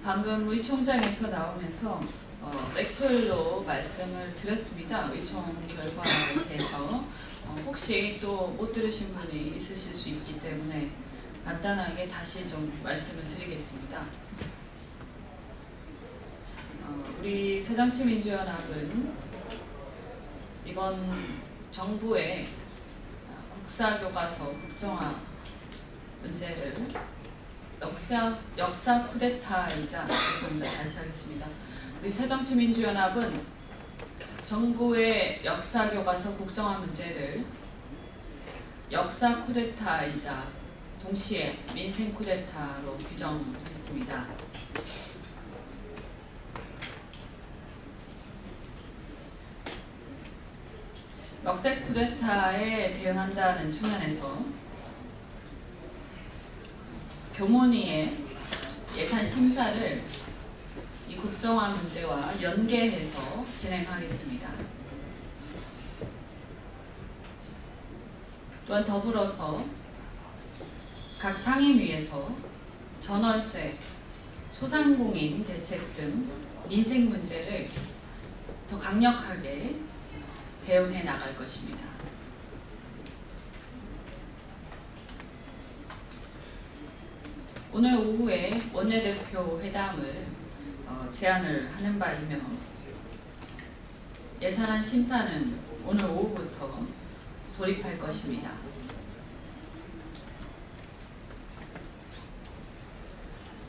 방금 의총장에서 나오면서 렉플로 말씀을 드렸습니다. 의총 결과에 대해서 혹시 또 못 들으신 분이 있으실 수 있기 때문에 간단하게 다시 좀 말씀을 드리겠습니다. 우리 새정치민주연합은 이번 정부의 국사교과서 국정화 문제를 역사 쿠데타이자 다시 하겠습니다. 우리 새정치민주연합은 정부의 역사교과서 국정화 문제를 역사 쿠데타이자 동시에 민생 쿠데타로 규정했습니다. 역사 쿠데타에 대응한다는 측면에서 교문위의 예산 심사를 이 국정화 문제와 연계해서 진행하겠습니다. 또한 더불어서 각 상임위에서 전월세, 소상공인 대책 등 민생 문제를 더 강력하게 대응해 나갈 것입니다. 오늘 오후에 원내대표 회담을 제안을 하는 바이며 예산안 심사는 오늘 오후부터 돌입할 것입니다.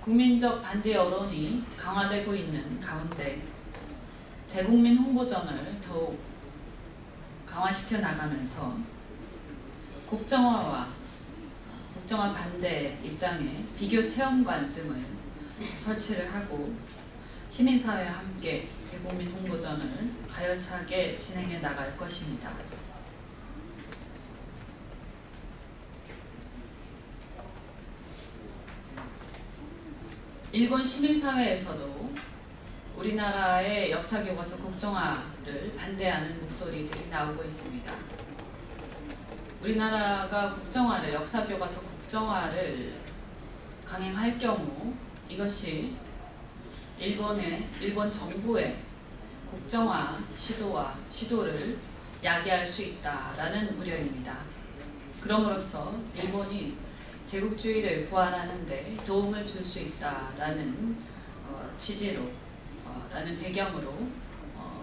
국민적 반대 여론이 강화되고 있는 가운데 대국민 홍보전을 더욱 강화시켜 나가면서 국정화 반대 입장에 비교 체험관 등을 설치를 하고 시민사회와 함께 대국민 홍보전을 가열차게 진행해 나갈 것입니다. 일본 시민사회에서도 우리나라의 역사교과서 국정화를 반대하는 목소리들이 나오고 있습니다. 우리나라가 역사교과서 국정화를 강행할 경우 이것이 일본 정부의 국정화 시도를 야기할 수 있다라는 우려입니다. 그럼으로써 일본이 제국주의를 보완하는 데 도움을 줄 수 있다라는 라는 배경으로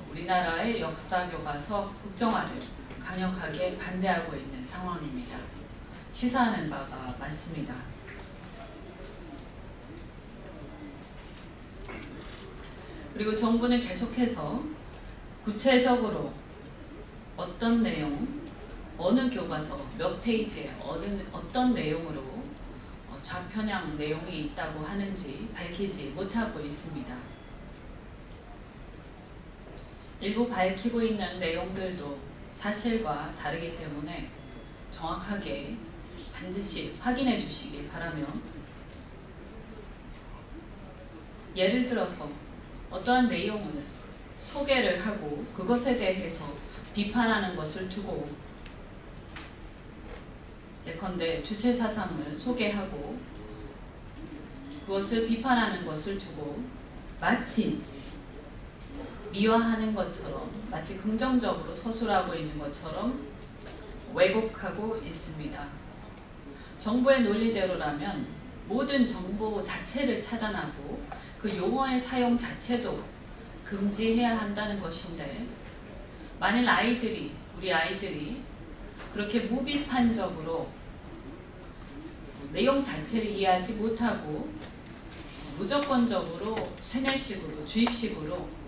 우리나라의 역사교과서 국정화를 강력하게 반대하고 있는 상황입니다. 시사하는 바가 많습니다. 그리고 정부는 계속해서 구체적으로 어떤 내용, 어느 교과서, 몇 페이지에 어떤 내용으로 좌편향 내용이 있다고 하는지 밝히지 못하고 있습니다. 일부 밝히고 있는 내용들도 사실과 다르기 때문에 정확하게 반드시 확인해 주시기 바라며, 예를 들어서 어떠한 내용을 소개를 하고 그것에 대해서 비판하는 것을 두고, 예컨대 주체사상을 소개하고 그것을 비판하는 것을 두고 마치 미화하는 것처럼, 마치 긍정적으로 서술하고 있는 것처럼 왜곡하고 있습니다. 정부의 논리대로라면 모든 정보 자체를 차단하고 그 용어의 사용 자체도 금지해야 한다는 것인데, 만일 우리 아이들이 그렇게 무비판적으로 내용 자체를 이해하지 못하고 무조건적으로 세뇌식으로, 주입식으로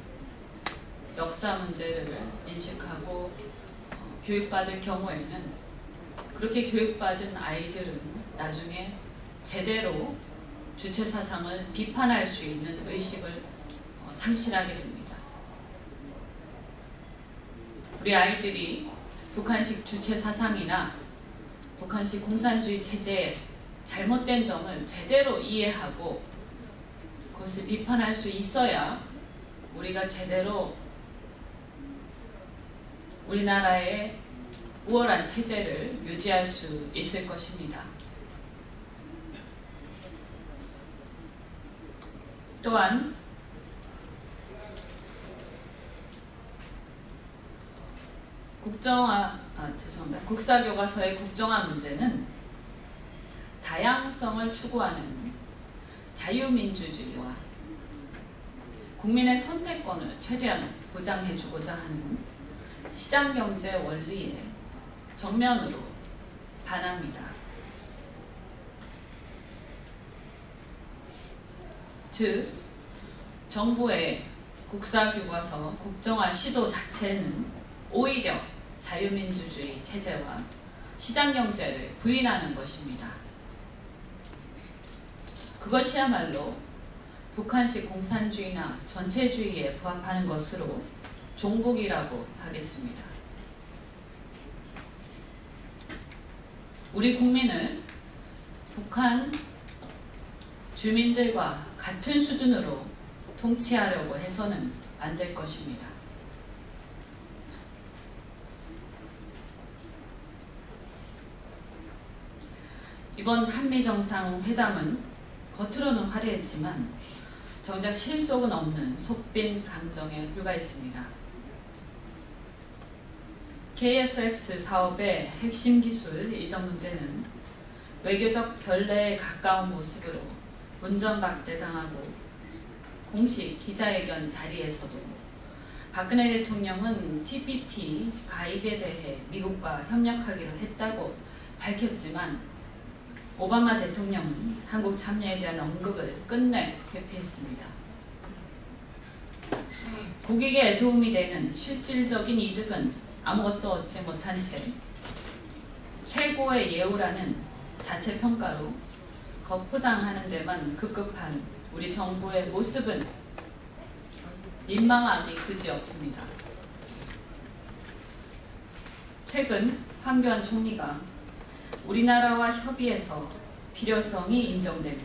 역사 문제를 인식하고 교육받을 경우에는, 그렇게 교육받은 아이들은 나중에 제대로 주체사상을 비판할 수 있는 의식을 상실하게 됩니다. 우리 아이들이 북한식 주체사상이나 북한식 공산주의 체제의 잘못된 점을 제대로 이해하고 그것을 비판할 수 있어야 우리가 제대로 우리나라의 우월한 체제를 유지할 수 있을 것입니다. 또한 국사교과서의 국정화 문제는 다양성을 추구하는 자유민주주의와 국민의 선택권을 최대한 보장해주고자 하는 시장경제 원리에 정면으로 반합니다. 즉, 정부의 국사교과서 국정화 시도 자체는 오히려 자유민주주의 체제와 시장경제를 부인하는 것입니다. 그것이야말로 북한식 공산주의나 전체주의에 부합하는 것으로 종북이라고 하겠습니다. 우리 국민을 북한 주민들과 같은 수준으로 통치하려고 해서는 안 될 것입니다. 이번 한미정상회담은 겉으로는 화려했지만 정작 실속은 없는 속빈 감정에 불과했습니다. KF-X 사업의 핵심 기술 이전 문제는 외교적 결례에 가까운 모습으로 문전박대당하고 공식 기자회견 자리에서도 박근혜 대통령은 TPP 가입에 대해 미국과 협력하기로 했다고 밝혔지만 오바마 대통령은 한국 참여에 대한 언급을 끝내 회피했습니다. 국익에 도움이 되는 실질적인 이득은 아무것도 얻지 못한 채 최고의 예우라는 자체평가로 겉포장하는 데만 급급한 우리 정부의 모습은 민망하기 그지없습니다. 최근 황교안 총리가 우리나라와 협의해서 필요성이 인정되는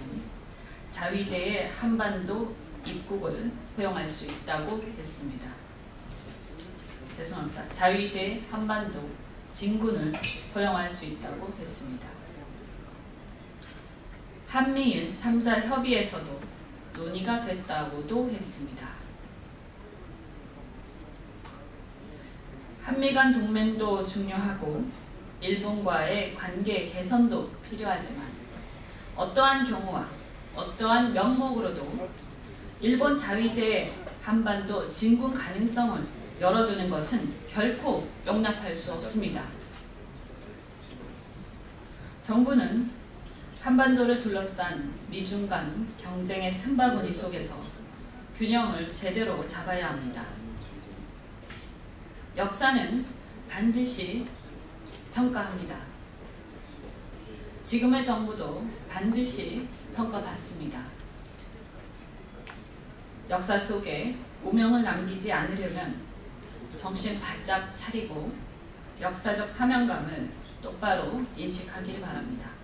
자위대의 한반도 입국을 허용할 수 있다고 했습니다. 죄송합니다. 자위대 한반도 진군을 허용할 수 있다고 했습니다. 한미일 3자 협의에서도 논의가 됐다고도 했습니다. 한미 간 동맹도 중요하고 일본과의 관계 개선도 필요하지만 어떠한 경우와 어떠한 명목으로도 일본 자위대의 한반도 진군 가능성을 열어두는 것은 결코 용납할 수 없습니다. 정부는 한반도를 둘러싼 미중 간 경쟁의 틈바구니 속에서 균형을 제대로 잡아야 합니다. 역사는 반드시 평가합니다. 지금의 정부도 반드시 평가받습니다. 역사 속에 오명을 남기지 않으려면 정신 바짝 차리고 역사적 사명감을 똑바로 인식하기를 바랍니다.